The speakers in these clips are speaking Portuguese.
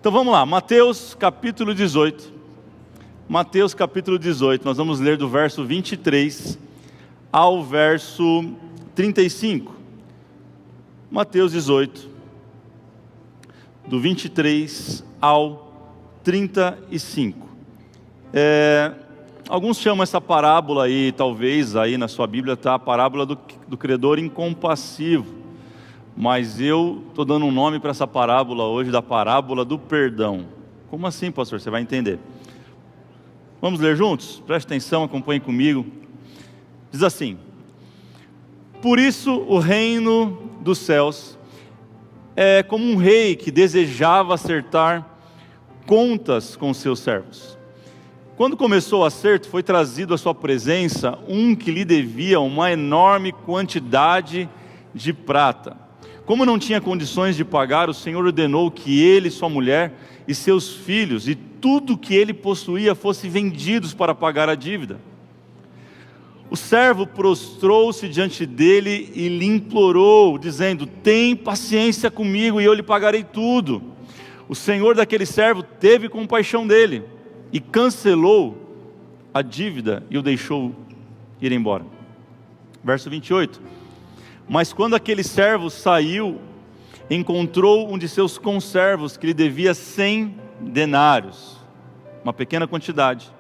Então vamos lá, Mateus capítulo 18. Mateus capítulo 18, nós vamos ler do verso 23 ao verso 35. Mateus 18, do 23 ao 35. Alguns chamam essa parábola aí, talvez aí na sua Bíblia está a parábola do credor incompassivo. Mas eu estou dando um nome para essa parábola hoje, da parábola do perdão. Como assim, pastor? Você vai entender. Vamos ler juntos? Preste atenção, acompanhe comigo. Diz assim: por isso o reino dos céus é como um rei que desejava acertar contas com seus servos. Quando começou o acerto, foi trazido à sua presença um que lhe devia uma enorme quantidade de prata. Como não tinha condições de pagar, o Senhor ordenou que ele, sua mulher e seus filhos e tudo que ele possuía fossem vendidos para pagar a dívida. O servo prostrou-se diante dele e lhe implorou, dizendo: tem paciência comigo e eu lhe pagarei tudo. O Senhor daquele servo teve compaixão dele e cancelou a dívida e o deixou ir embora. Verso 28. Mas quando aquele servo saiu, encontrou um de seus conservos que lhe devia 100 denários, uma pequena quantidade.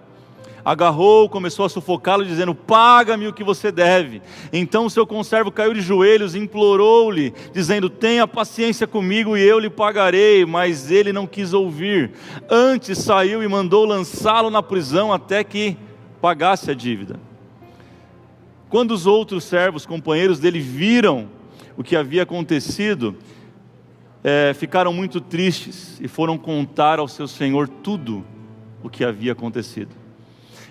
Agarrou, começou a sufocá-lo, dizendo: paga-me o que você deve. Então o seu conservo caiu de joelhos e implorou-lhe, dizendo: tenha paciência comigo e eu lhe pagarei. Mas ele não quis ouvir. Antes saiu e mandou lançá-lo na prisão até que pagasse a dívida. Quando os outros servos, companheiros dele, viram o que havia acontecido, ficaram muito tristes e foram contar ao seu senhor tudo o que havia acontecido.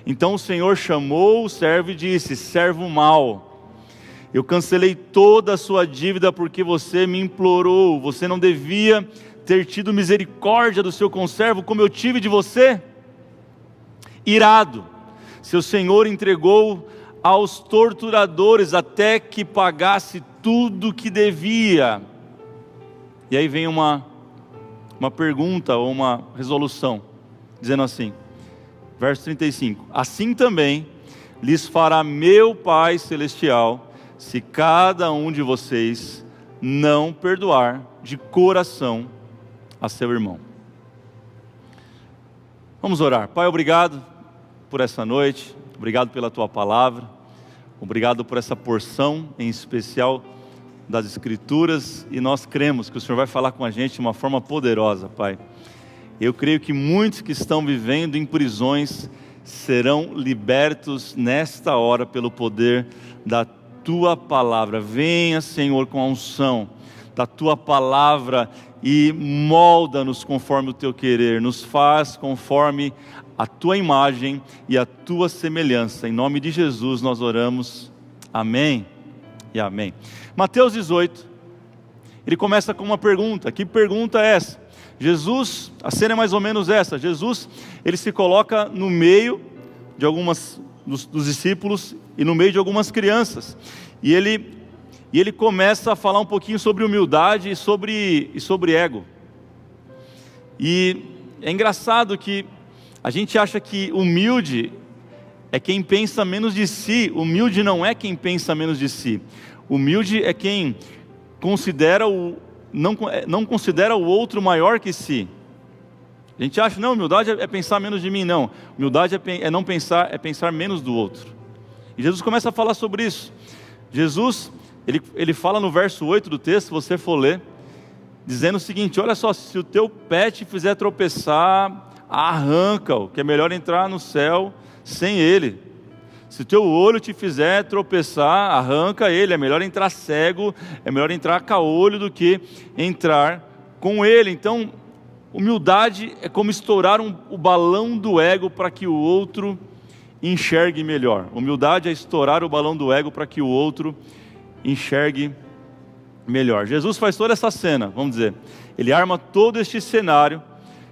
Então o Senhor chamou o servo e disse: servo mau, eu cancelei toda a sua dívida porque você me implorou. Você não devia ter tido misericórdia do seu conservo como eu tive de você? Irado, seu senhor entregou aos torturadores até que pagasse tudo o que devia. E aí vem uma pergunta ou uma resolução, dizendo assim, verso 35: assim também lhes fará meu Pai Celestial, se cada um de vocês não perdoar de coração a seu irmão. Vamos orar. Pai, obrigado por essa noite, obrigado pela tua palavra, obrigado por essa porção em especial das Escrituras, e nós cremos que o Senhor vai falar com a gente de uma forma poderosa, Pai. Eu creio que muitos que estão vivendo em prisões serão libertos nesta hora pelo poder da tua palavra. Venha, Senhor, com a unção da tua palavra e molda-nos conforme o teu querer, nos faz conforme a tua imagem e a tua semelhança. Em nome de Jesus nós oramos, amém e amém. Mateus 18, ele começa com uma pergunta. Que pergunta é essa? Jesus, a cena é mais ou menos essa: Jesus, ele se coloca no meio de dos discípulos e no meio de algumas crianças, e ele começa a falar um pouquinho sobre humildade e sobre ego. E é engraçado que a gente acha que humilde é quem pensa menos de si. Humilde não é quem pensa menos de si. Humilde é quem não considera o outro maior que si. A gente acha, não, humildade é pensar menos de mim. Não, humildade é pensar menos do outro. E Jesus começa a falar sobre isso. Jesus, ele fala no verso 8 do texto, se você for ler, dizendo o seguinte: olha só, se o teu pé te fizer tropeçar, arranca-o, que é melhor entrar no céu sem ele. Se o teu olho te fizer tropeçar, arranca ele, é melhor entrar cego, é melhor entrar caolho do que entrar com ele. Então, humildade é como estourar o balão do ego para que o outro enxergue melhor. Humildade é estourar o balão do ego para que o outro enxergue melhor. Jesus faz toda essa cena, vamos dizer, ele arma todo este cenário,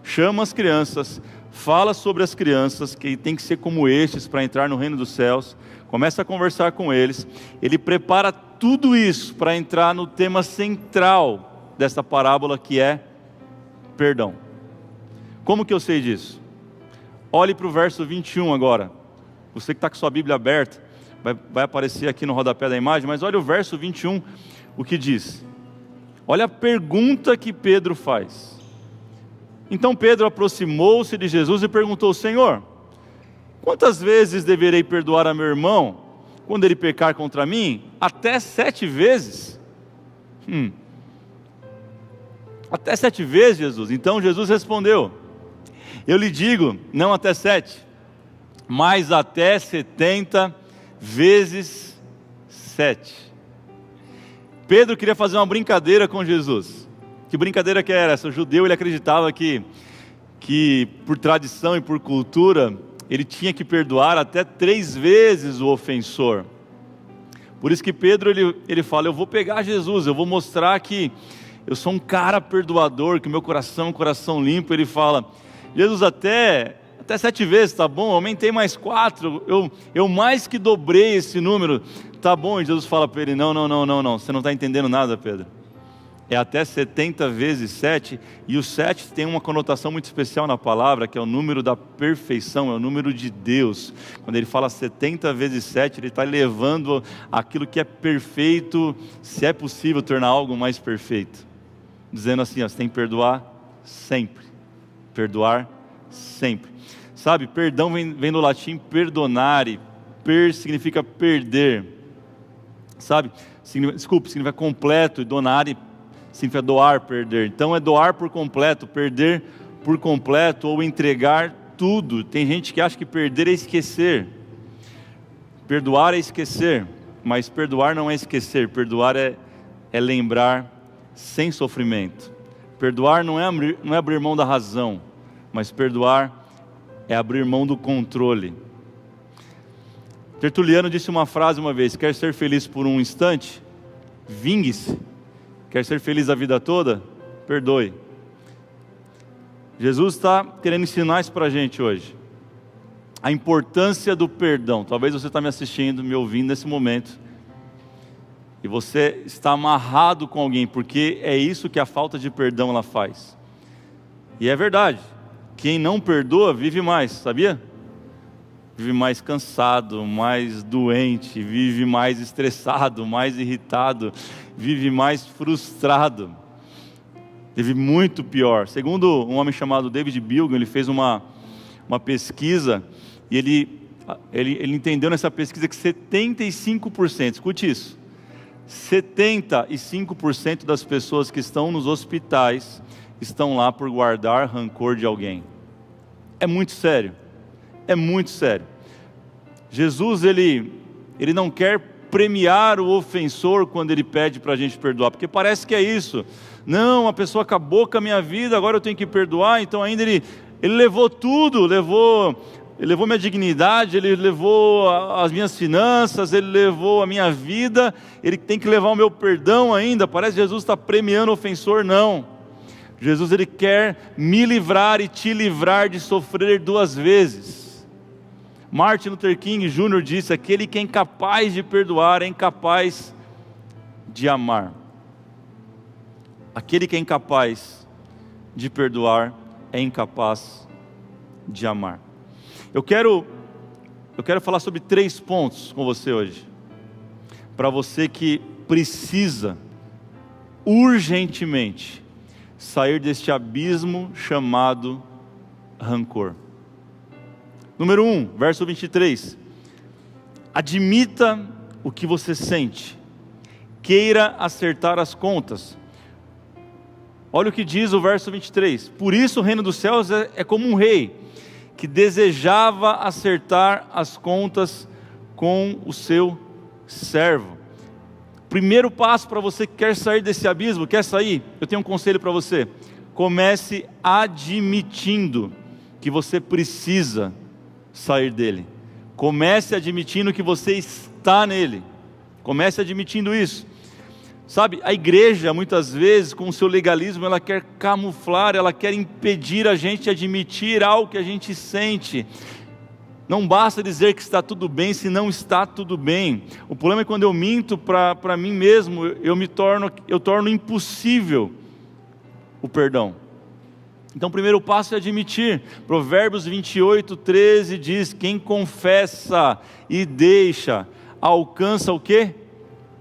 chama as crianças, fala sobre as crianças, que tem que ser como estes para entrar no reino dos céus, começa a conversar com eles, ele prepara tudo isso para entrar no tema central dessa parábola, que é perdão. Como que eu sei disso? Olhe para o verso 21 agora. Você que está com sua Bíblia aberta, vai aparecer aqui no rodapé da imagem, mas olha o verso 21, o que diz. Olha a pergunta que Pedro faz. Então Pedro aproximou-se de Jesus e perguntou: Senhor, quantas vezes deverei perdoar a meu irmão quando ele pecar contra mim? Até 7 vezes? Até 7 vezes, Jesus? Então Jesus respondeu: eu lhe digo, não até 7, mas até 70 vezes 7. Pedro queria fazer uma brincadeira com Jesus. Que brincadeira que era essa? O judeu, ele acreditava que por tradição e por cultura, ele tinha que perdoar até 3 vezes o ofensor. Por isso que Pedro, ele fala: eu vou pegar Jesus, eu vou mostrar que eu sou um cara perdoador, que o meu coração é um coração limpo. Ele fala: Jesus, até 7 vezes, tá bom, aumentei mais 4, eu mais que dobrei esse número, tá bom. E Jesus fala para ele: não, você não está entendendo nada, Pedro. É até 70 vezes 7, e o 7 tem uma conotação muito especial na palavra, que é o número da perfeição, é o número de Deus. Quando ele fala 70 vezes 7, ele está levando aquilo que é perfeito, se é possível tornar algo mais perfeito, dizendo assim, ó, você tem que perdoar sempre, perdoar sempre. Sabe, perdão vem do latim perdonare, significa perder, sabe, significa completo, e donare significa doar, perder. Então é doar por completo, perder por completo, ou entregar tudo. Tem gente que acha que perder é esquecer, perdoar é esquecer, mas perdoar não é esquecer, perdoar é lembrar sem sofrimento. Perdoar não é abrir mão da razão, mas perdoar é abrir mão do controle. Tertuliano disse uma frase uma vez: quer ser feliz por um instante? Vingue-se. Quer ser feliz a vida toda? Perdoe. Jesus está querendo ensinar isso para a gente hoje. A importância do perdão. Talvez você está me assistindo, me ouvindo nesse momento, e você está amarrado com alguém, porque é isso que a falta de perdão ela faz. E é verdade. Quem não perdoa vive mais, sabia? Vive mais cansado, mais doente, vive mais estressado, mais irritado, vive mais frustrado, vive muito pior. Segundo um homem chamado David Bilgan, ele fez uma pesquisa, e ele entendeu nessa pesquisa que 75%, escute isso, 75% das pessoas que estão nos hospitais estão lá por guardar rancor de alguém. É muito sério, é muito sério. Jesus, ele não quer premiar o ofensor quando ele pede para a gente perdoar, porque parece que é isso. Não, a pessoa acabou com a minha vida, agora eu tenho que perdoar. Então ainda ele levou tudo, levou minha dignidade, ele levou as minhas finanças, ele levou a minha vida, ele tem que levar o meu perdão ainda. Parece que Jesus está premiando o ofensor. Não. Jesus, ele quer me livrar e te livrar de sofrer 2 vezes. Martin Luther King Jr. disse: aquele que é incapaz de perdoar é incapaz de amar. Aquele que é incapaz de perdoar é incapaz de amar. Eu quero falar sobre 3 pontos com você hoje, para você que precisa urgentemente sair deste abismo chamado rancor. Número 1, verso 23. Admita o que você sente, queira acertar as contas. Olha o que diz o verso 23. Por isso o reino dos céus é como um rei, que desejava acertar as contas com o seu servo. Primeiro passo para você que quer sair desse abismo, quer sair? Eu tenho um conselho para você. Comece admitindo que você precisa sair dele. Comece admitindo que você está nele. Comece admitindo isso. Sabe, a igreja muitas vezes com o seu legalismo, ela quer camuflar, ela quer impedir a gente de admitir algo que a gente sente. Não basta dizer que está tudo bem se não está tudo bem. O problema é quando eu minto para mim mesmo, eu torno impossível o perdão. Então o primeiro passo é admitir. Provérbios 28:13 diz: quem confessa e deixa, alcança o quê?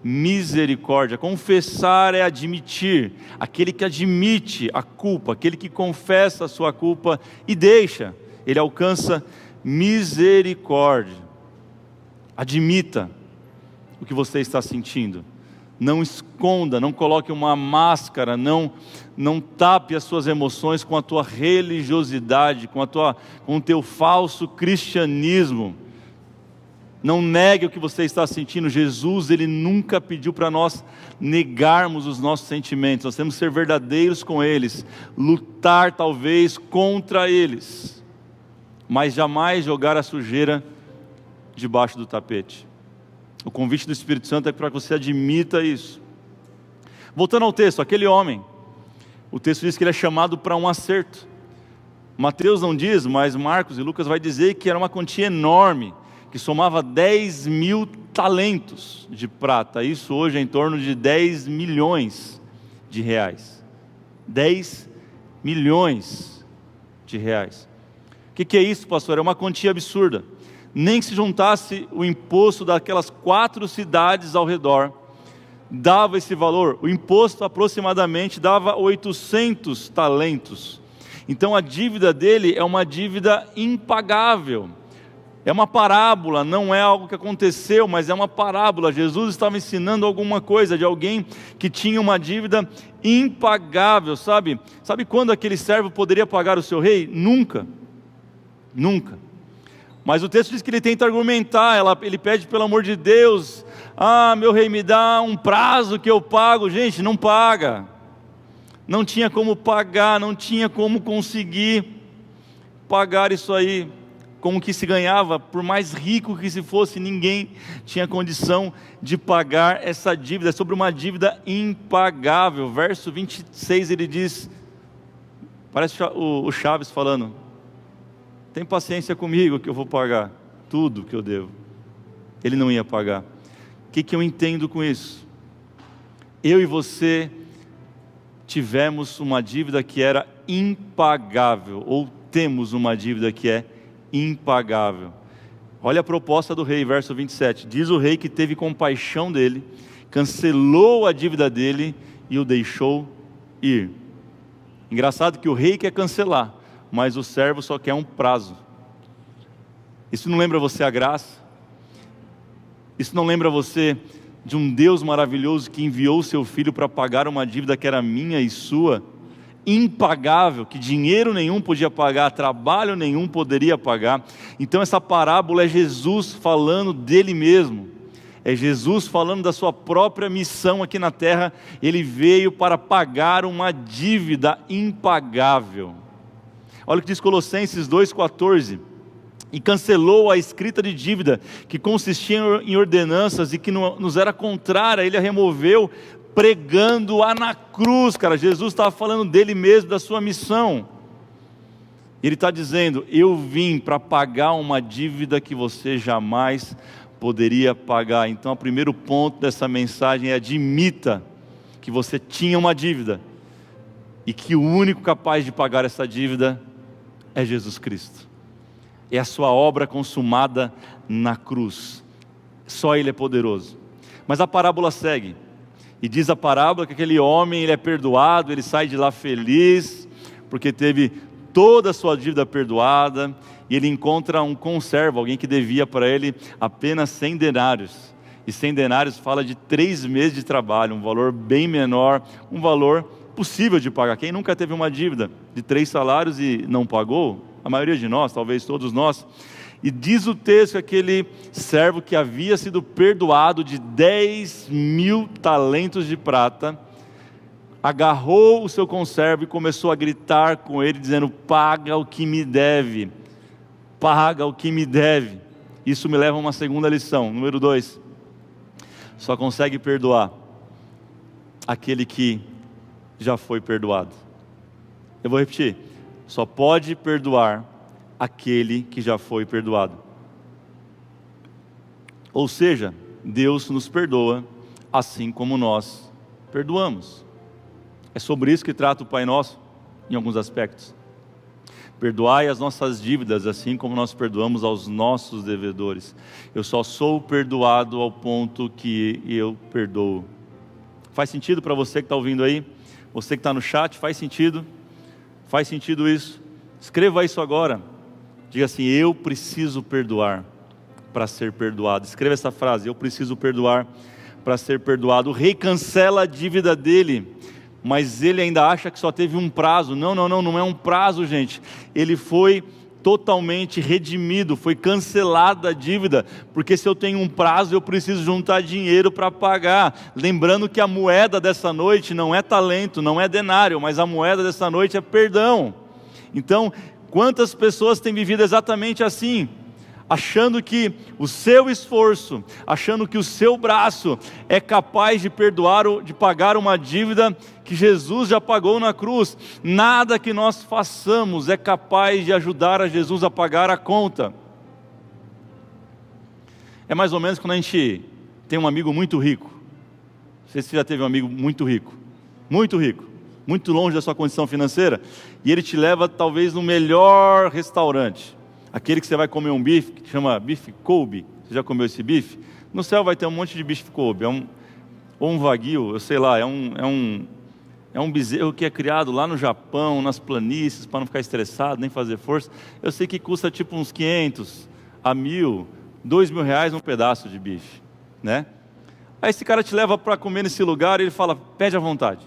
Misericórdia. Confessar é admitir. Aquele que admite a culpa, aquele que confessa a sua culpa e deixa, ele alcança misericórdia. Admita o que você está sentindo. Não esconda, não coloque uma máscara, não tape as suas emoções com a tua religiosidade, com o teu falso cristianismo. Não negue o que você está sentindo. Jesus, Ele nunca pediu para nós negarmos os nossos sentimentos. Nós temos que ser verdadeiros com eles, lutar talvez contra eles, mas jamais jogar a sujeira debaixo do tapete. O convite do Espírito Santo é para que você admita isso. Voltando ao texto, aquele homem, o texto diz que ele é chamado para um acerto. Mateus não diz, mas Marcos e Lucas vai dizer que era uma quantia enorme, que somava 10.000 talentos de prata. Isso hoje é em torno de 10 milhões de reais. 10 milhões de reais. O que é isso, pastor? É uma quantia absurda. Nem que se juntasse o imposto daquelas 4 cidades ao redor, dava esse valor. O imposto aproximadamente dava 800 talentos. Então a dívida dele é uma dívida impagável. É uma parábola, não é algo que aconteceu, mas é uma parábola. Jesus estava ensinando alguma coisa de alguém que tinha uma dívida impagável, sabe? Sabe quando aquele servo poderia pagar o seu rei? Nunca. Nunca. Mas o texto diz que ele tenta argumentar, ele pede pelo amor de Deus: meu rei, me dá um prazo que eu pago. Gente, não paga. Não tinha como pagar, não tinha como conseguir pagar isso aí. Como que se ganhava, por mais rico que se fosse, ninguém tinha condição de pagar essa dívida. É sobre uma dívida impagável. Verso 26 ele diz, parece o Chaves falando: tem paciência comigo que eu vou pagar tudo que eu devo. Ele não ia pagar. O que eu entendo com isso? Eu e você tivemos uma dívida que era impagável, ou temos uma dívida que é impagável. Olha a proposta do rei, verso 27. Diz o rei que teve compaixão dele, cancelou a dívida dele e o deixou ir. Engraçado que o rei quer cancelar, mas o servo só quer um prazo. Isso não lembra você a graça? Isso não lembra você de um Deus maravilhoso que enviou o seu filho para pagar uma dívida que era minha e sua? Impagável, que dinheiro nenhum podia pagar, trabalho nenhum poderia pagar. Então essa parábola é Jesus falando dele mesmo, é Jesus falando da sua própria missão aqui na terra. Ele veio para pagar uma dívida impagável. Olha o que diz Colossenses 2,14: e cancelou a escrita de dívida que consistia em ordenanças e que nos era contrária. Ele a removeu, pregando-a na cruz. Cara, Jesus estava falando dele mesmo, da sua missão. Ele está dizendo: eu vim para pagar uma dívida que você jamais poderia pagar. Então o primeiro ponto dessa mensagem é: admita que você tinha uma dívida, e que o único capaz de pagar essa dívida é Jesus Cristo. É a sua obra consumada na cruz. Só Ele é poderoso. Mas a parábola segue. E diz a parábola que aquele homem, ele é perdoado, ele sai de lá feliz, porque teve toda a sua dívida perdoada, e ele encontra um conservo, alguém que devia para ele apenas 100 denários, e 100 denários fala de 3 meses de trabalho, um valor bem menor, um valor possível de pagar. Quem nunca teve uma dívida de 3 salários e não pagou? A maioria de nós, talvez todos nós. E diz o texto que aquele servo que havia sido perdoado de 10.000 talentos de prata, agarrou o seu conservo e começou a gritar com ele, dizendo: paga o que me deve, paga o que me deve. Isso me leva a uma segunda lição, número 2. Só consegue perdoar aquele que já foi perdoado. Eu vou repetir: só pode perdoar aquele que já foi perdoado. Ou seja, Deus nos perdoa assim como nós perdoamos. É sobre isso que trata o Pai Nosso, em alguns aspectos. Perdoai as nossas dívidas, assim como nós perdoamos aos nossos devedores. Eu só sou perdoado ao ponto que eu perdoo. Faz sentido para você que está ouvindo aí? Você que está no chat, faz sentido? Faz sentido isso? Escreva isso agora. Diga assim: eu preciso perdoar para ser perdoado. Escreva essa frase: eu preciso perdoar para ser perdoado. O rei cancela a dívida dele, mas ele ainda acha que só teve um prazo. Não é um prazo, gente. Ele foi totalmente redimido, foi cancelada a dívida, porque se eu tenho um prazo, eu preciso juntar dinheiro para pagar. Lembrando que a moeda dessa noite não é talento, não é denário, mas a moeda dessa noite é perdão. Então, quantas pessoas têm vivido exatamente assim? Achando que o seu esforço, achando que o seu braço é capaz de perdoar, de pagar uma dívida que Jesus já pagou na cruz. Nada que nós façamos é capaz de ajudar a Jesus a pagar a conta. É mais ou menos quando a gente tem um amigo muito rico. Não sei se você já teve um amigo muito rico, muito longe da sua condição financeira, e ele te leva talvez no melhor restaurante. Aquele que você vai comer um bife, que chama bife Kobe. Você já comeu esse bife? No céu vai ter um monte de bife Kobe. Ou um wagyu, eu sei lá, é um bezerro que é criado lá no Japão, nas planícies, para não ficar estressado, nem fazer força. Eu sei que custa tipo uns 500 a 1.000, 2.000 reais um pedaço de bife, né? Aí esse cara te leva para comer nesse lugar e ele fala: pede à vontade.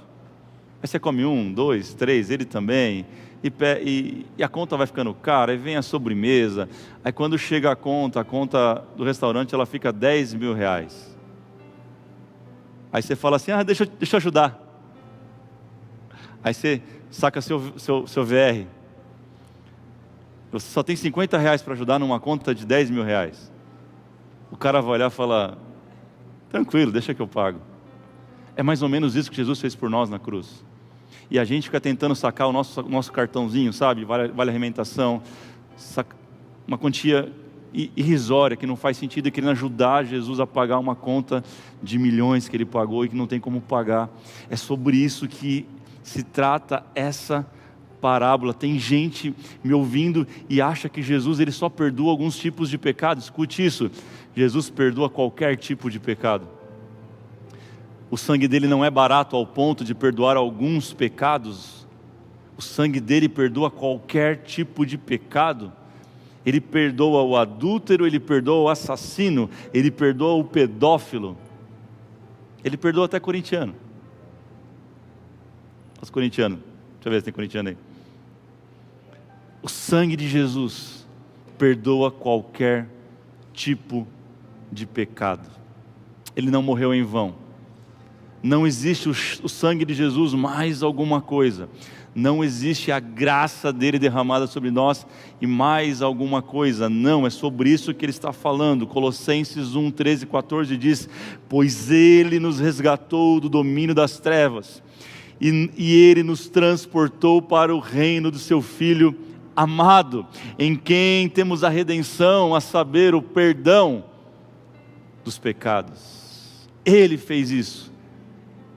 Aí você come 1, 2, 3, ele também. E a conta vai ficando cara, aí vem a sobremesa, aí quando chega a conta do restaurante, ela fica 10.000 reais. Aí você fala assim: deixa eu ajudar. Aí você saca seu VR. Você só tem 50 reais para ajudar numa conta de 10.000 reais. O cara vai olhar e falar: tranquilo, deixa que eu pago. É mais ou menos isso que Jesus fez por nós na cruz. E a gente fica tentando sacar o nosso cartãozinho, sabe? Vale alimentação, uma quantia irrisória, que não faz sentido, e querendo ajudar Jesus a pagar uma conta de milhões que ele pagou e que não tem como pagar. É sobre isso que se trata essa parábola. Tem gente me ouvindo e acha que Jesus ele só perdoa alguns tipos de pecado. Escute isso: Jesus perdoa qualquer tipo de pecado. O sangue dele não é barato ao ponto de perdoar alguns pecados. O sangue dele perdoa qualquer tipo de pecado. Ele perdoa o adúltero, ele perdoa o assassino, ele perdoa o pedófilo. Ele perdoa até corintiano. Os corintianos, deixa eu ver se tem corintiano aí. O sangue de Jesus perdoa qualquer tipo de pecado. Ele não morreu em vão. Não existe o sangue de Jesus mais alguma coisa. Não existe a graça dele derramada sobre nós e mais alguma coisa. Não, é sobre isso que ele está falando. Colossenses 1, 13 e 14 diz: pois ele nos resgatou do domínio das trevas e ele nos transportou para o reino do seu Filho amado, em quem temos a redenção, a saber, o perdão dos pecados. Ele fez isso.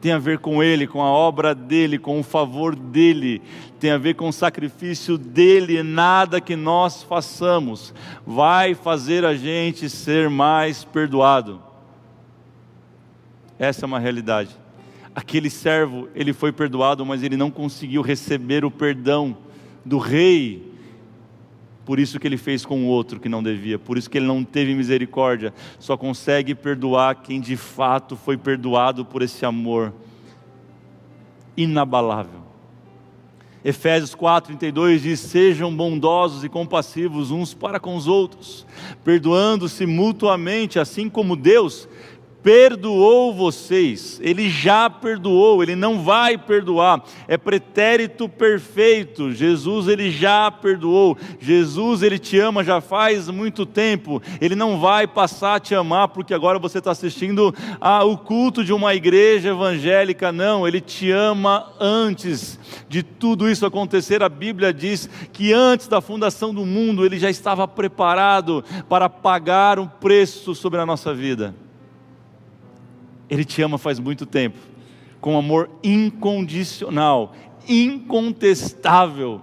Tem a ver com ele, com a obra dele, com o favor dele, tem a ver com o sacrifício dele. Nada que nós façamos vai fazer a gente ser mais perdoado. Essa é uma realidade. Aquele servo, ele foi perdoado, mas ele não conseguiu receber o perdão do rei. Por isso que ele fez com o outro que não devia, por isso que ele não teve misericórdia. Só consegue perdoar quem de fato foi perdoado por esse amor inabalável. Efésios 4:32 diz: sejam bondosos e compassivos uns para com os outros, perdoando-se mutuamente, assim como Deus perdoou vocês. Ele já perdoou, ele não vai perdoar. É pretérito perfeito. Jesus, ele já perdoou. Jesus, ele te ama já faz muito tempo. Ele não vai passar a te amar porque agora você está assistindo o culto de uma igreja evangélica. Não, ele te ama antes de tudo isso acontecer. A Bíblia diz que antes da fundação do mundo ele já estava preparado para pagar um preço sobre a nossa vida. Ele te ama faz muito tempo, com amor incondicional, incontestável.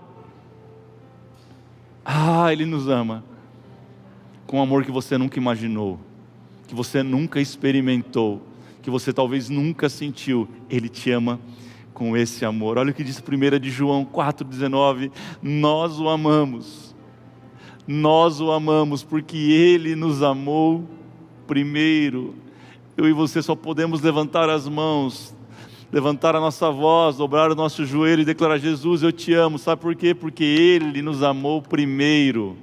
Ele nos ama com um amor que você nunca imaginou, que você nunca experimentou, que você talvez nunca sentiu. Ele te ama com esse amor. Olha o que diz 1 de João 4,19: nós o amamos porque Ele nos amou primeiro. Eu e você só podemos levantar as mãos, levantar a nossa voz, dobrar o nosso joelho e declarar: Jesus, eu te amo. Sabe por quê? Porque Ele nos amou primeiro.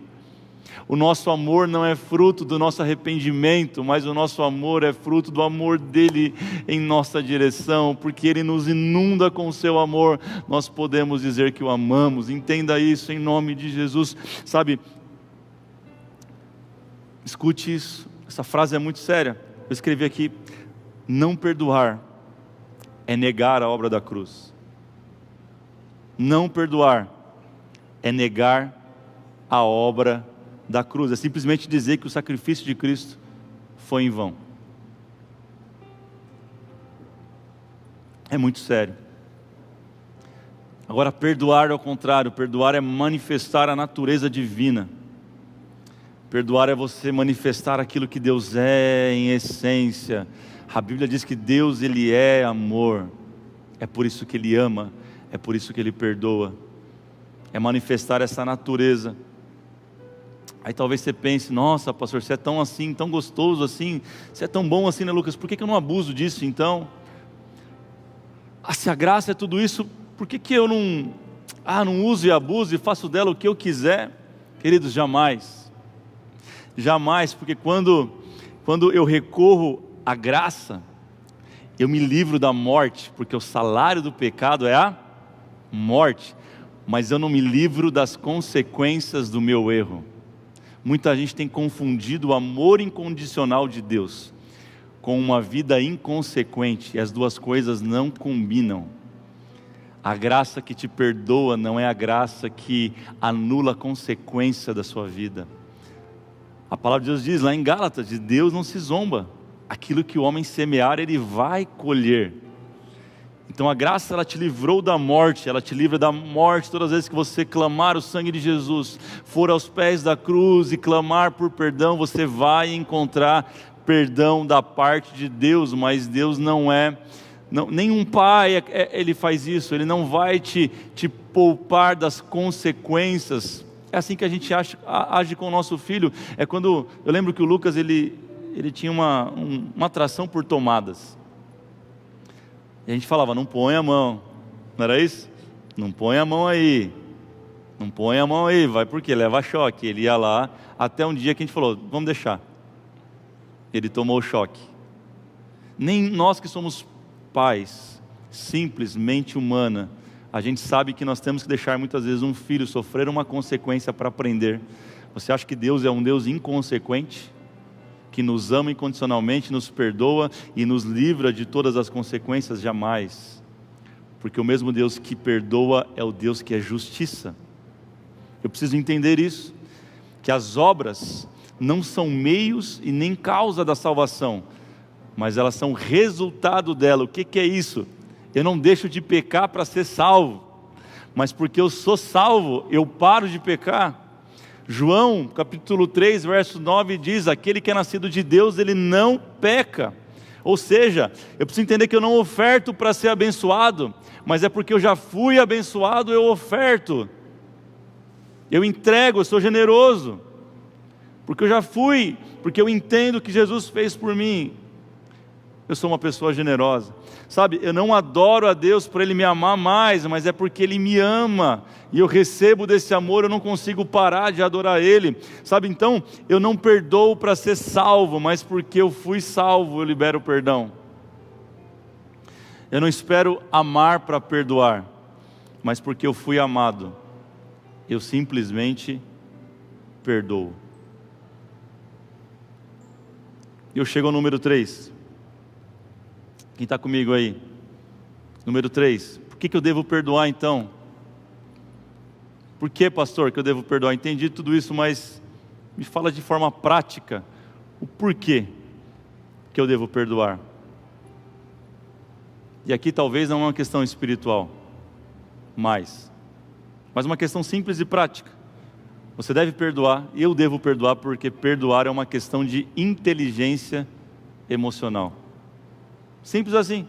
O nosso amor não é fruto do nosso arrependimento, mas o nosso amor é fruto do amor dEle em nossa direção, porque Ele nos inunda com o seu amor. Nós podemos dizer que o amamos. Entenda isso em nome de Jesus. Sabe, escute isso, essa frase é muito séria. Eu escrevi aqui: não perdoar é negar a obra da cruz. Não perdoar é negar a obra da cruz. É simplesmente dizer que o sacrifício de Cristo foi em vão. É muito sério. Agora, perdoar ao contrário. Perdoar é manifestar a natureza divina. Perdoar é você manifestar aquilo que Deus é em essência. A Bíblia diz que Deus, Ele é amor. É por isso que Ele ama, é por isso que Ele perdoa. É manifestar essa natureza. Aí talvez você pense: nossa, pastor, você é tão assim, tão gostoso assim, você é tão bom assim, né, Lucas? Por que eu não abuso disso então? Se a graça é tudo isso, por que eu não uso e abuso e faço dela o que eu quiser? Queridos, jamais. Jamais, porque quando eu recorro à graça, eu me livro da morte, porque o salário do pecado é a morte, mas eu não me livro das consequências do meu erro. Muita gente tem confundido o amor incondicional de Deus com uma vida inconsequente, e as duas coisas não combinam. A graça que te perdoa não é a graça que anula a consequência da sua vida. A palavra de Deus diz lá em Gálatas: de Deus não se zomba, aquilo que o homem semear, ele vai colher. Então a graça, ela te livrou da morte, ela te livra da morte todas as vezes que você clamar o sangue de Jesus, for aos pés da cruz e clamar por perdão, você vai encontrar perdão da parte de Deus. Mas Deus nenhum pai ele faz isso, Ele não vai te poupar das consequências. É assim que a gente age com o nosso filho. É quando, eu lembro que o Lucas, ele tinha uma atração por tomadas, e a gente falava: não põe a mão, não era isso? Não põe a mão aí, não põe a mão aí, vai, porque leva choque. Ele ia lá, até um dia que a gente falou: vamos deixar. Ele tomou o choque. Nem nós que somos pais, simplesmente humana, a gente sabe que nós temos que deixar muitas vezes um filho sofrer uma consequência para aprender. Você acha que Deus é um Deus inconsequente? Que nos ama incondicionalmente, nos perdoa e nos livra de todas as consequências? Jamais. Porque o mesmo Deus que perdoa é o Deus que é justiça. Eu preciso entender isso, que as obras não são meios e nem causa da salvação, mas elas são resultado dela. O que é isso? Eu não deixo de pecar para ser salvo, mas porque eu sou salvo, eu paro de pecar. João capítulo 3, verso 9 diz: aquele que é nascido de Deus, ele não peca. Ou seja, eu preciso entender que eu não oferto para ser abençoado, mas é porque eu já fui abençoado, eu oferto, eu entrego, eu sou generoso, porque eu já fui, porque eu entendo o que Jesus fez por mim. Eu sou uma pessoa generosa. Sabe, eu não adoro a Deus por Ele me amar mais, mas é porque Ele me ama, e eu recebo desse amor, eu não consigo parar de adorar Ele. Sabe, então, eu não perdoo para ser salvo, mas porque eu fui salvo, eu libero o perdão. Eu não espero amar para perdoar, mas porque eu fui amado, eu simplesmente perdoo. Eu chego ao número 3. Quem está comigo aí? Número 3. Por que eu devo perdoar então? Por que, pastor, que eu devo perdoar? Entendi tudo isso, mas me fala de forma prática o porquê que eu devo perdoar. E aqui talvez não é uma questão espiritual, mas uma questão simples e prática. Você deve perdoar, eu devo perdoar, porque perdoar é uma questão de inteligência emocional. Simples assim.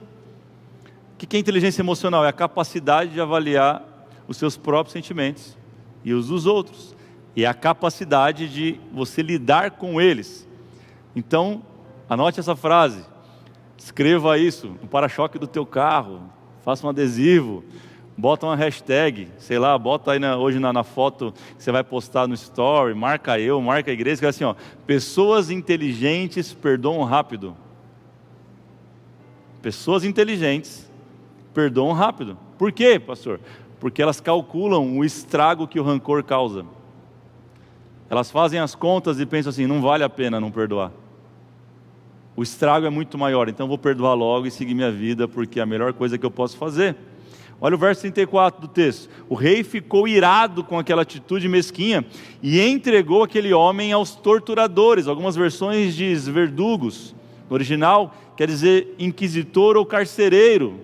O que é inteligência emocional? É a capacidade de avaliar os seus próprios sentimentos e os dos outros. E é a capacidade de você lidar com eles. Então, anote essa frase, escreva isso no para-choque do teu carro, faça um adesivo, bota uma hashtag, sei lá, bota aí hoje na foto que você vai postar no story, marca eu, marca a igreja, que é assim, ó, pessoas inteligentes perdoam rápido. Pessoas inteligentes perdoam rápido. Por quê, pastor? Porque elas calculam o estrago que o rancor causa. Elas fazem as contas e pensam assim, não vale a pena não perdoar. O estrago é muito maior, então vou perdoar logo e seguir minha vida, porque é a melhor coisa que eu posso fazer. Olha o verso 34 do texto. O rei ficou irado com aquela atitude mesquinha e entregou aquele homem aos torturadores. Algumas versões diz verdugos. No original quer dizer inquisitor ou carcereiro.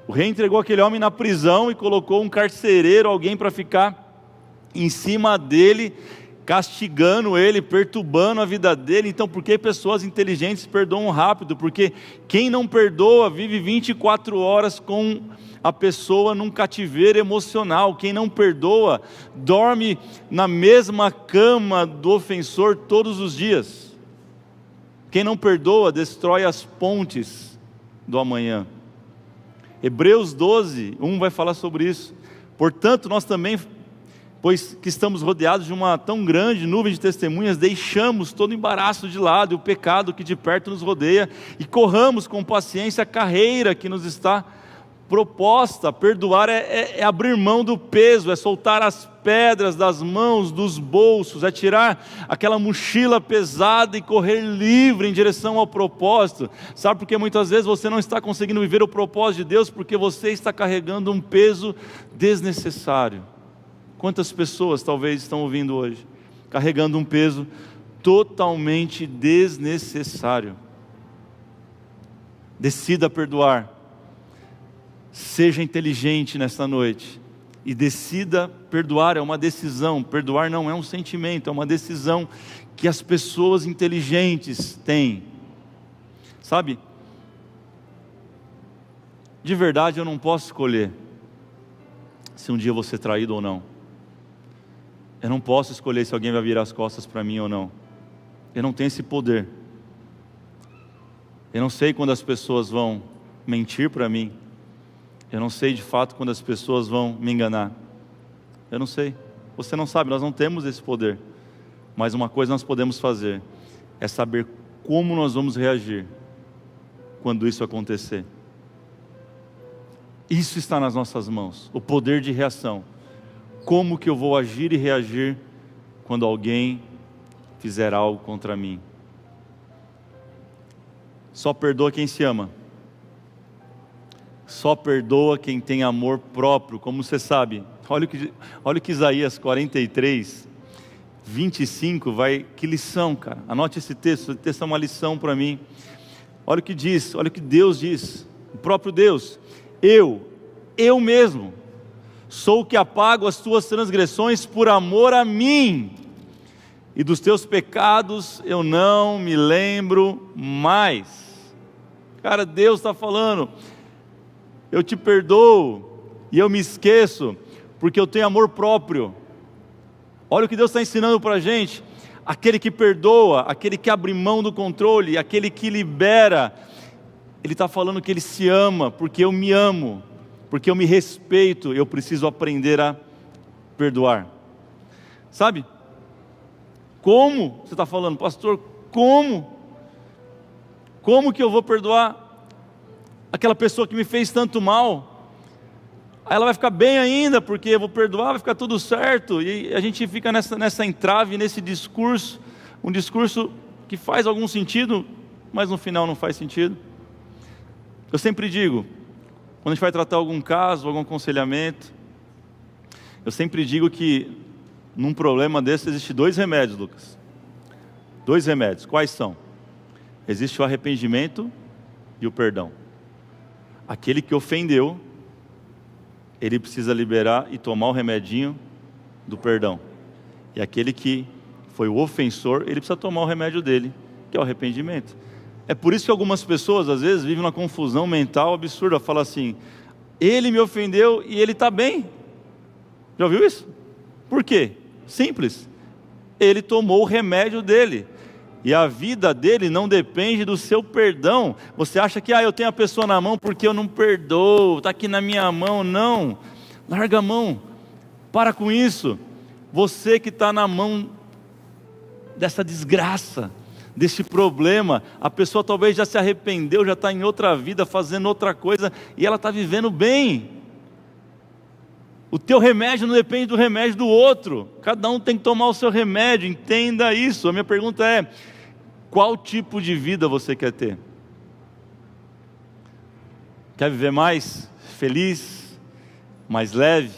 O rei entregou aquele homem na prisão e colocou um carcereiro, alguém para ficar em cima dele, castigando ele, perturbando a vida dele. Então, por que pessoas inteligentes perdoam rápido? Porque quem não perdoa vive 24 horas com a pessoa num cativeiro emocional. Quem não perdoa dorme na mesma cama do ofensor todos os dias. Quem não perdoa destrói as pontes do amanhã. Hebreus 12, 1 vai falar sobre isso. Portanto, nós também, pois que estamos rodeados de uma tão grande nuvem de testemunhas, deixamos todo o embaraço de lado e o pecado que de perto nos rodeia e corramos com paciência a carreira que nos está proposta. Perdoar é abrir mão do peso, é soltar as pedras das mãos, dos bolsos, é tirar aquela mochila pesada e correr livre em direção ao propósito. Sabe por que muitas vezes você não está conseguindo viver o propósito de Deus? Porque você está carregando um peso desnecessário. Quantas pessoas talvez estão ouvindo hoje, carregando um peso totalmente desnecessário? Decida perdoar. Seja inteligente nesta noite e decida perdoar. É uma decisão. Perdoar não é um sentimento, é uma decisão que as pessoas inteligentes têm. Sabe? De verdade eu não posso escolher se um dia eu vou ser traído ou não. Eu não posso escolher se alguém vai virar as costas para mim ou não. Eu não tenho esse poder. Eu não sei quando as pessoas vão mentir para mim. Eu não sei de fato quando as pessoas vão me enganar. Eu não sei. Você não sabe, nós não temos esse poder. Mas uma coisa nós podemos fazer é saber como nós vamos reagir quando isso acontecer. Isso está nas nossas mãos, o poder de reação. Como que eu vou agir e reagir quando alguém fizer algo contra mim? Só perdoa quem se ama. Só perdoa quem tem amor próprio. Como você sabe, olha o que Isaías 43, 25 vai, que lição, cara. Anote esse texto é uma lição para mim. Olha o que diz, olha o que Deus diz, o próprio Deus. Eu mesmo, sou o que apago as tuas transgressões por amor a mim, e dos teus pecados eu não me lembro mais. Cara, Deus está falando, eu te perdoo e eu me esqueço, porque eu tenho amor próprio. Olha o que Deus está ensinando para a gente. Aquele que perdoa, aquele que abre mão do controle, aquele que libera, Ele está falando que Ele se ama, porque eu me amo, porque eu me respeito, eu preciso aprender a perdoar. Sabe? Como? Você está falando, pastor, como? Como que eu vou perdoar aquela pessoa que me fez tanto mal? Aí ela vai ficar bem ainda, porque eu vou perdoar, vai ficar tudo certo. E a gente fica nessa entrave, nesse discurso, um discurso que faz algum sentido, mas no final não faz sentido. Eu sempre digo, quando a gente vai tratar algum caso, algum aconselhamento, eu sempre digo que num problema desse existe 2 remédios, Lucas. 2 remédios, quais são? Existe o arrependimento e o perdão. Aquele que ofendeu, ele precisa liberar e tomar o remedinho do perdão. E aquele que foi o ofensor, ele precisa tomar o remédio dele, que é o arrependimento. É por isso que algumas pessoas, às vezes, vivem uma confusão mental absurda. Falam assim, ele me ofendeu e ele está bem. Já ouviu isso? Por quê? Simples. Ele tomou o remédio dele. E a vida dele não depende do seu perdão. Você acha que eu tenho a pessoa na mão porque eu não perdoo, está aqui na minha mão. Não, larga a mão, para com isso. Você que está na mão dessa desgraça, desse problema, a pessoa talvez já se arrependeu, já está em outra vida, fazendo outra coisa, e ela está vivendo bem. O teu remédio não depende do remédio do outro, cada um tem que tomar o seu remédio, entenda isso. A minha pergunta é, qual tipo de vida você quer ter? Quer viver mais feliz, mais leve?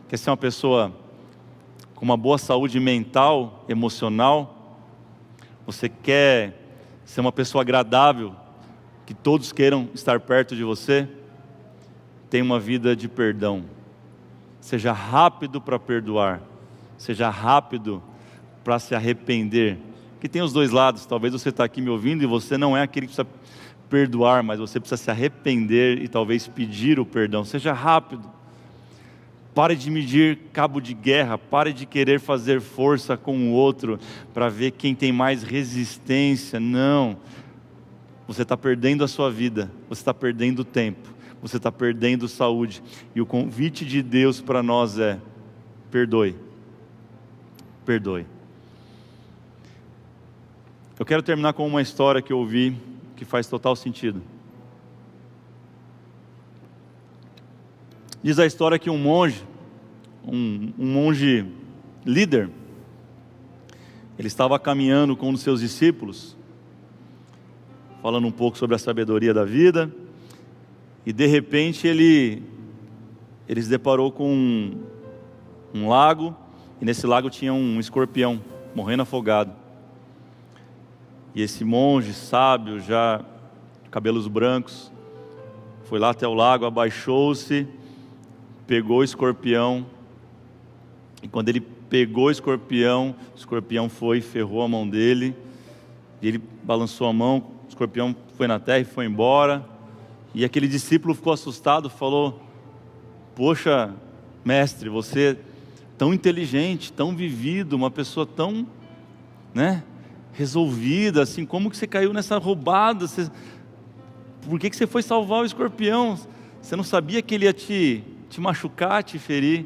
Quer ser uma pessoa com uma boa saúde mental, emocional? Você quer ser uma pessoa agradável, que todos queiram estar perto de você? Tenha uma vida de perdão. Seja rápido para perdoar, seja rápido para se arrepender. Que tem os dois lados. Talvez você está aqui me ouvindo e você não é aquele que precisa perdoar, mas você precisa se arrepender e talvez pedir o perdão. Seja rápido. Pare de medir cabo de guerra, pare de querer fazer força com o outro para ver quem tem mais resistência. Não, você está perdendo a sua vida, você está perdendo tempo, você está perdendo saúde. E o convite de Deus para nós é: perdoe, perdoe. Eu quero terminar com uma história que eu ouvi, que faz total sentido. Diz a história que um monge líder, ele estava caminhando com um dos seus discípulos, falando um pouco sobre a sabedoria da vida, e de repente ele se deparou com um lago, e nesse lago tinha um escorpião, morrendo afogado. E esse monge sábio, já cabelos brancos, foi lá até o lago, abaixou-se, pegou o escorpião, e quando ele pegou o escorpião foi e ferrou a mão dele, e ele balançou a mão, o escorpião foi na terra e foi embora, e aquele discípulo ficou assustado, falou: poxa, mestre, você é tão inteligente, tão vivido, uma pessoa tão, resolvida, assim, como que você caiu nessa roubada? Por que você foi salvar o escorpião? Você não sabia que ele ia te machucar, te ferir?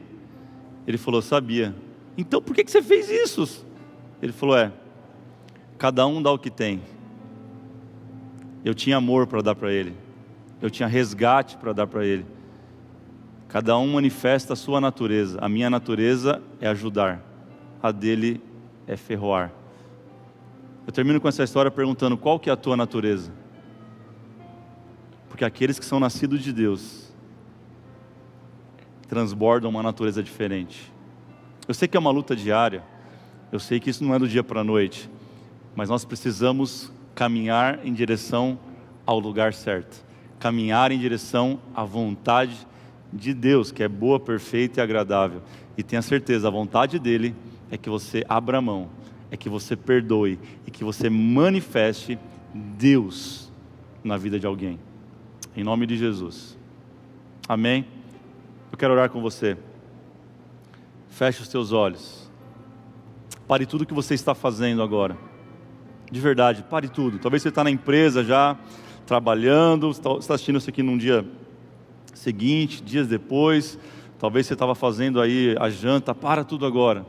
Ele falou: sabia. Então por que você fez isso? Ele falou: cada um dá o que tem. Eu tinha amor para dar para ele, eu tinha resgate para dar para ele. Cada um manifesta a sua natureza. A minha natureza é ajudar, a dele é ferroar. Eu termino com essa história perguntando: qual que é a tua natureza? Porque aqueles que são nascidos de Deus transbordam uma natureza diferente. Eu sei que é uma luta diária, eu sei que isso não é do dia para a noite, mas nós precisamos caminhar em direção ao lugar certo, caminhar em direção à vontade de Deus, que é boa, perfeita e agradável. E tenha certeza, a vontade dele é que você abra mão, é que você perdoe e que você manifeste Deus na vida de alguém, em nome de Jesus, amém? Eu quero orar com você. Feche os teus olhos, pare tudo que você está fazendo agora, de verdade, pare tudo. Talvez você está na empresa já, trabalhando, está assistindo isso aqui num dia seguinte, dias depois, talvez você estava fazendo aí a janta, para tudo agora.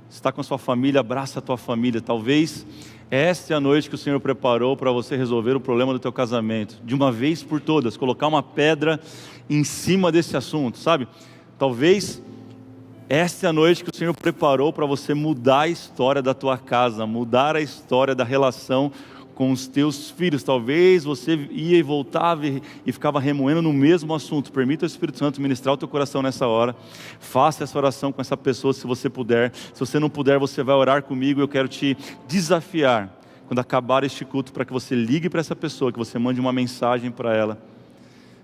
Você está com a sua família, abraça a tua família. Talvez esta é a noite que o Senhor preparou para você resolver o problema do teu casamento, de uma vez por todas, colocar uma pedra em cima desse assunto, sabe? Talvez esta é a noite que o Senhor preparou para você mudar a história da tua casa, mudar a história da relação com os teus filhos. Talvez você ia e voltava e ficava remoendo no mesmo assunto. Permita o Espírito Santo ministrar o teu coração nessa hora. Faça essa oração com essa pessoa se você puder. Se você não puder, você vai orar comigo. Eu quero te desafiar, quando acabar este culto, para que você ligue para essa pessoa, que você mande uma mensagem para ela,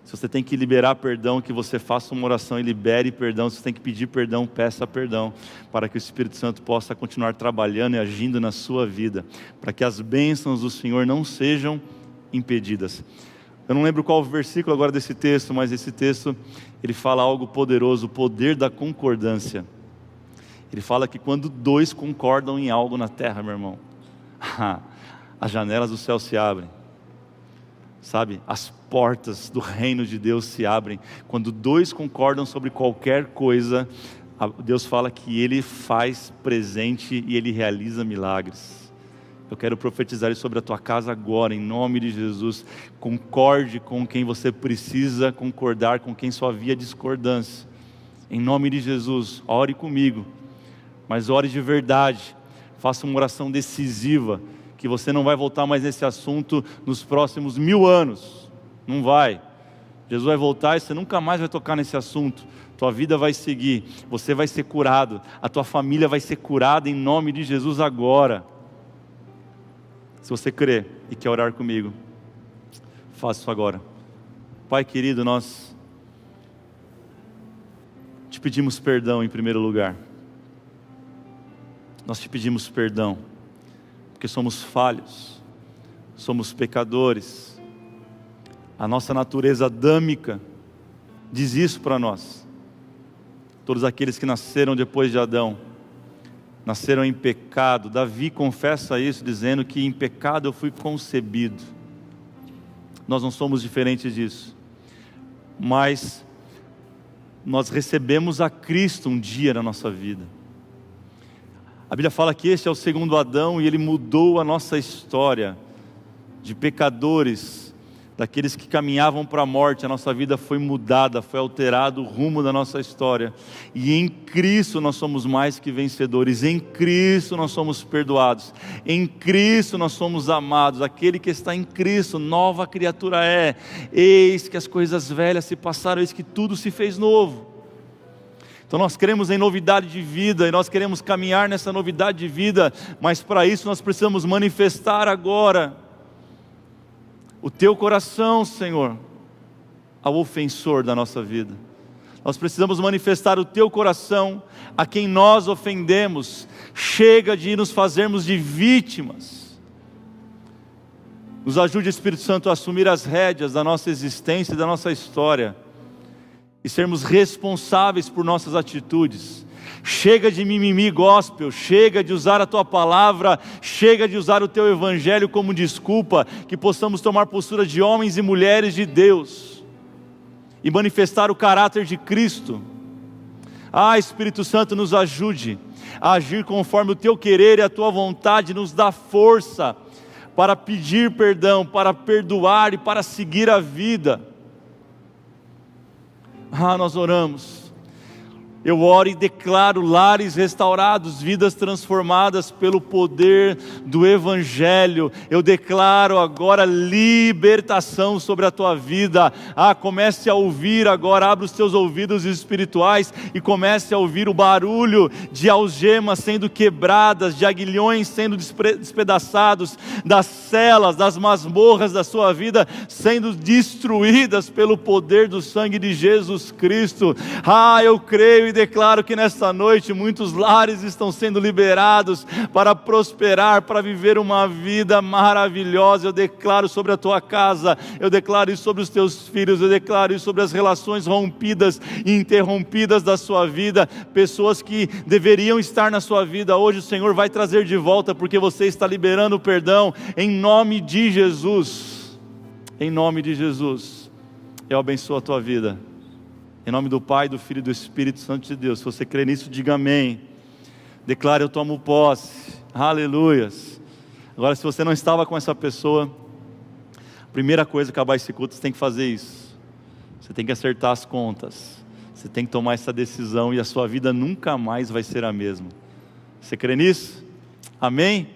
Se você tem que liberar perdão, que você faça uma oração e libere perdão. Se você tem que pedir perdão, peça perdão, para que o Espírito Santo possa continuar trabalhando e agindo na sua vida, para que as bênçãos do Senhor não sejam impedidas. Eu não lembro qual o versículo agora desse texto, mas esse texto, ele fala algo poderoso, o poder da concordância. Ele fala que quando dois concordam em algo na terra, meu irmão, as janelas do céu se abrem. Sabe, as portas do reino de Deus se abrem. Quando dois concordam sobre qualquer coisa, Deus fala que Ele faz presente e Ele realiza milagres. Eu quero profetizar isso sobre a tua casa agora, em nome de Jesus. Concorde com quem você precisa concordar, com quem só havia discordância. Em nome de Jesus, ore comigo, mas ore de verdade. Faça uma oração decisiva, que você não vai voltar mais nesse assunto nos próximos 1000 anos. Não vai. Jesus vai voltar e você nunca mais vai tocar nesse assunto. Tua vida vai seguir, você vai ser curado, a tua família vai ser curada em nome de Jesus agora. Se você crê e quer orar comigo, faça isso agora. Pai querido, nós te pedimos perdão em primeiro lugar. Nós te pedimos perdão, porque somos falhos, somos pecadores. A nossa natureza adâmica diz isso para nós. Todos aqueles que nasceram depois de Adão, nasceram em pecado. Davi confessa isso, dizendo que em pecado eu fui concebido. Nós não somos diferentes disso, mas nós recebemos a Cristo um dia na nossa vida. A Bíblia fala que este é o segundo Adão e ele mudou a nossa história de pecadores, daqueles que caminhavam para a morte. A nossa vida foi mudada, foi alterado o rumo da nossa história, e em Cristo nós somos mais que vencedores. Em Cristo nós somos perdoados, em Cristo nós somos amados. Aquele que está em Cristo, nova criatura é. Eis que as coisas velhas se passaram, eis que tudo se fez novo. Então nós cremos em novidade de vida, e nós queremos caminhar nessa novidade de vida, mas para isso nós precisamos manifestar agora o teu coração, Senhor, ao ofensor da nossa vida. Nós precisamos manifestar o teu coração a quem nós ofendemos. Chega de nos fazermos de vítimas. Nos ajude, Espírito Santo, a assumir as rédeas da nossa existência e da nossa história, e sermos responsáveis por nossas atitudes. Chega de mimimi gospel, chega de usar a tua palavra, chega de usar o teu evangelho como desculpa, que possamos tomar postura de homens e mulheres de Deus, e manifestar o caráter de Cristo. Espírito Santo, nos ajude a agir conforme o teu querer e a tua vontade. Nos dá força para pedir perdão, para perdoar e para seguir a vida. Nós oramos. Eu oro e declaro lares restaurados, vidas transformadas pelo poder do Evangelho. Eu declaro agora libertação sobre a tua vida. Comece a ouvir agora, abra os teus ouvidos espirituais e comece a ouvir o barulho de algemas sendo quebradas, de aguilhões sendo despedaçados, das celas, das masmorras da sua vida sendo destruídas pelo poder do sangue de Jesus Cristo. Eu creio e declaro que nesta noite muitos lares estão sendo liberados para prosperar, para viver uma vida maravilhosa. Eu declaro sobre a tua casa, eu declaro isso sobre os teus filhos, eu declaro isso sobre as relações rompidas e interrompidas da sua vida. Pessoas que deveriam estar na sua vida, hoje o Senhor vai trazer de volta, porque você está liberando o perdão, em nome de Jesus. Em nome de Jesus, eu abençoo a tua vida. Em nome do Pai, do Filho e do Espírito Santo de Deus. Se você crê nisso, diga amém. Declare: eu tomo posse. Aleluias. Agora, se você não estava com essa pessoa, a primeira coisa que acabar esse culto, você tem que fazer isso. Você tem que acertar as contas. Você tem que tomar essa decisão, e a sua vida nunca mais vai ser a mesma. Você crê nisso? Amém?